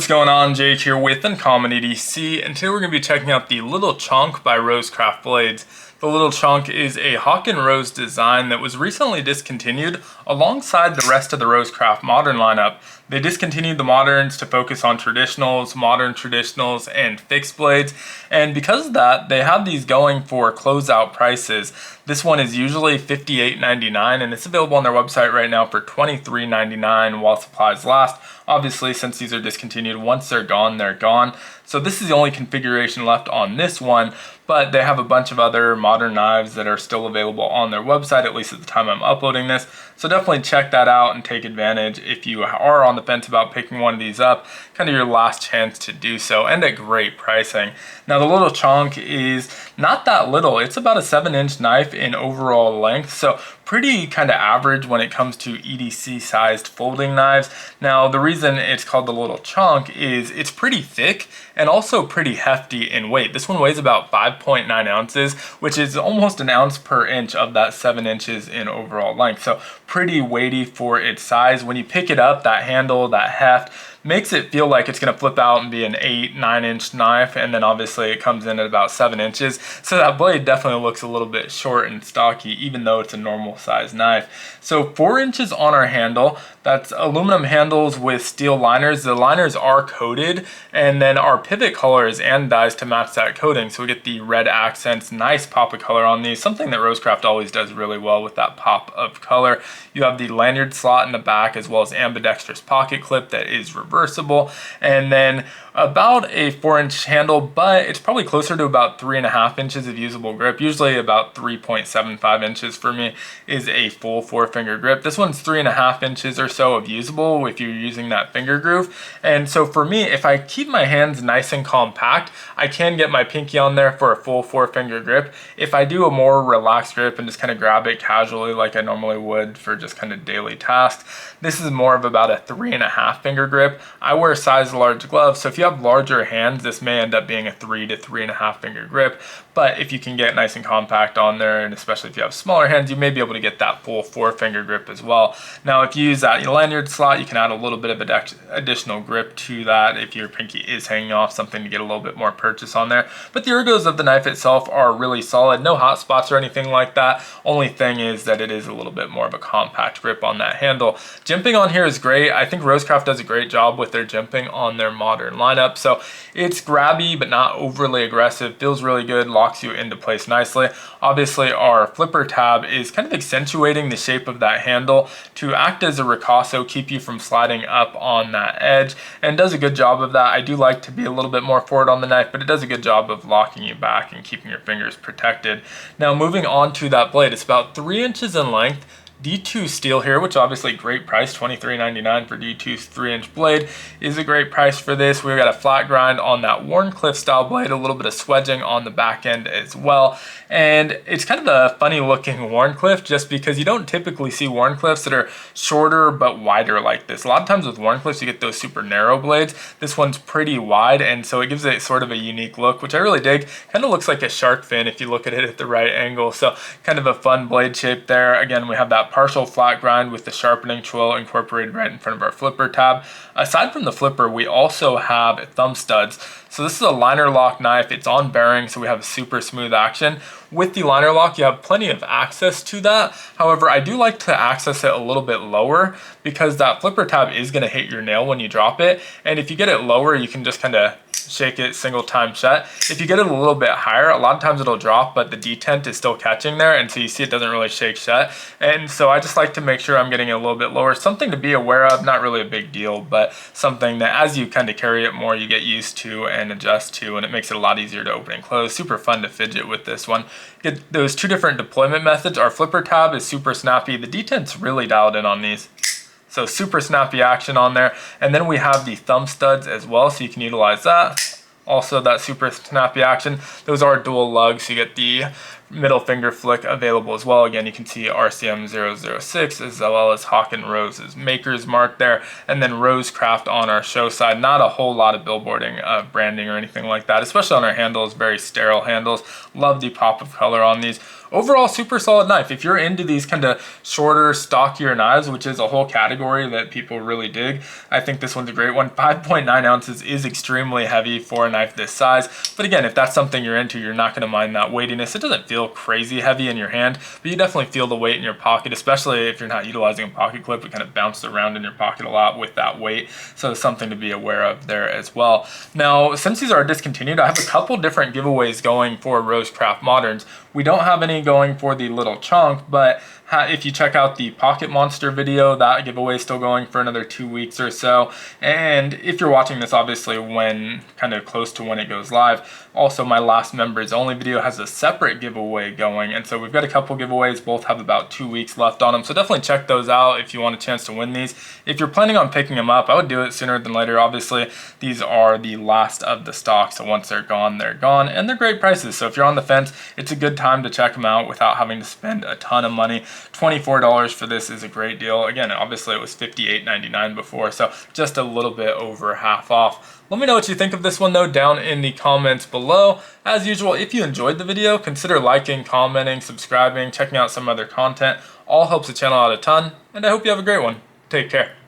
What's going on? Jake here with Uncommon EDC, and today we're going to be checking out the Little Chonk by RoseCraft blades. The Little Chonk is a Hawkin rose design that was recently discontinued alongside the rest of the RoseCraft modern lineup. They discontinued the moderns to focus on traditionals, modern traditionals, and fixed blades, and because of that, they have these going for closeout prices. This one is usually $58.99, and it's available on their website right now for $23.99 while supplies last. Obviously, since these are discontinued, once they're gone, they're gone. So this is the only configuration left on this one, but they have a bunch of other modern knives that are still available on their website, at least at the time I'm uploading this. So definitely check that out and take advantage if you are on the fence about picking one of these up. Kind of your last chance to do so, and at great pricing. Now the Little Chonk is not that little. It's about a 7-inch knife in overall length, so pretty kind of average when it comes to EDC sized folding knives. Now the reason it's called the Little Chonk is it's pretty thick and also pretty hefty in weight. This one weighs about 5.9 ounces, which is almost an ounce per inch of that 7 inches in overall length. So pretty weighty for its size. When you pick it up, that handle, that heft, makes it feel like it's going to flip out and be an 8-9 inch knife, and then obviously it comes in at about 7 inches, so that blade definitely looks a little bit short and stocky even though it's a normal size knife. So 4 inches on our handle. That's aluminum handles with steel liners. The liners are coated, and then our pivot color is anodized to match that coating, so we get the red accents, nice pop of color on these, something that RoseCraft always does really well with that pop of color. You have the lanyard slot in the back as well as ambidextrous pocket clip that is reversible, and then about a 4-inch handle, but it's probably closer to about 3.5 inches of usable grip. Usually about 3.75 inches for me is a full 4-finger grip. This one's 3.5 inches or so of usable if you're using that finger groove. And so for me, if I keep my hands nice and compact, I can get my pinky on there for a full 4-finger grip. If I do a more relaxed grip and just kind of grab it casually like I normally would for just kind of daily tasks, this is more of about a 3.5 finger grip. I wear size large gloves, so if you have larger hands, this may end up being a 3 to 3.5 finger grip. But if you can get nice and compact on there, and especially if you have smaller hands, you may be able to get that full 4-finger grip as well. Now, if you use that lanyard slot, you can add a little bit of additional grip to that if your pinky is hanging off, something to get a little bit more purchase on there. But the ergos of the knife itself are really solid. No hot spots or anything like that. Only thing is that it is a little bit more of a compact grip on that handle. Jimping on here is great. I think RoseCraft does a great job with their jimping on their modern lineup. So it's grabby, but not overly aggressive. Feels really good. Locks you into place nicely. Obviously, our flipper tab is kind of accentuating the shape of that handle to act as a ricasso, keep you from sliding up on that edge, and does a good job of that. I do like to be a little bit more forward on the knife, but it does a good job of locking you back and keeping your fingers protected. Now, moving on to that blade, it's about 3 inches in length. D2 steel here, which obviously great price, $23.99 for D2's 3-inch blade is a great price for this. We've got a flat grind on that Wharncliffe style blade, a little bit of swedging on the back end as well. And it's kind of a funny looking Wharncliffe just because you don't typically see Wharncliffes that are shorter but wider like this. A lot of times with Wharncliffes you get those super narrow blades. This one's pretty wide, and so it gives it sort of a unique look, which I really dig. Kind of looks like a shark fin if you look at it at the right angle. So kind of a fun blade shape there. Again, we have that partial flat grind with the sharpening twill incorporated right in front of our flipper tab. Aside from the flipper, we also have thumb studs. So this is a liner lock knife. It's on bearing, so we have a super smooth action. With the liner lock, you have plenty of access to that. However, I do like to access it a little bit lower because that flipper tab is going to hit your nail when you drop it. And if you get it lower, you can just kind of shake it single time shut. If you get it a little bit higher, a lot of times it'll drop, but the detent is still catching there, and so you see it doesn't really shake shut. And so I just like to make sure I'm getting it a little bit lower. Something to be aware of, not really a big deal, but something that as you kind of carry it more, you get used to and adjust to, and it makes it a lot easier to open and close. Super fun to fidget with this one. Get those 2 different deployment methods. Our flipper tab is super snappy. The detent's really dialed in on these. So super snappy action on there. And then we have the thumb studs as well, so you can utilize that. Also that super snappy action. Those are dual lugs, so you get the middle finger flick available as well. Again, you can see RCM006 as well as Hawkin Rose's maker's mark there, and then RoseCraft on our show side. Not a whole lot of billboarding, branding or anything like that, especially on our handles, very sterile handles. Love the pop of color on these. Overall, super solid knife. If you're into these kind of shorter, stockier knives, which is a whole category that people really dig, I think this one's a great one. 5.9 ounces is extremely heavy for a knife this size. But again, if that's something you're into, you're not going to mind that weightiness. It doesn't feel crazy heavy in your hand, but you definitely feel the weight in your pocket, especially if you're not utilizing a pocket clip. It kind of bounces around in your pocket a lot with that weight. So it's something to be aware of there as well. Now, since these are discontinued, I have a couple different giveaways going for RoseCraft Moderns. We don't have any going for the little Chonk, but if you check out the Pocket Monster video, that giveaway is still going for another 2 weeks or so. And if you're watching this, obviously, when kind of close to when it goes live, also my last members only video has a separate giveaway going. And so we've got a couple giveaways, both have about 2 weeks left on them. So definitely check those out if you want a chance to win these. If you're planning on picking them up, I would do it sooner than later. Obviously, these are the last of the stock. So once they're gone, and they're great prices. So if you're on the fence, it's a good time to check them out without having to spend a ton of money. $24 for this is a great deal. Again, obviously it was $58.99 before, so just a little bit over half off. Let me know what you think of this one though down in the comments below. As usual, if you enjoyed the video, consider liking, commenting, subscribing, checking out some other content. All helps the channel out a ton, and I hope you have a great one. Take care.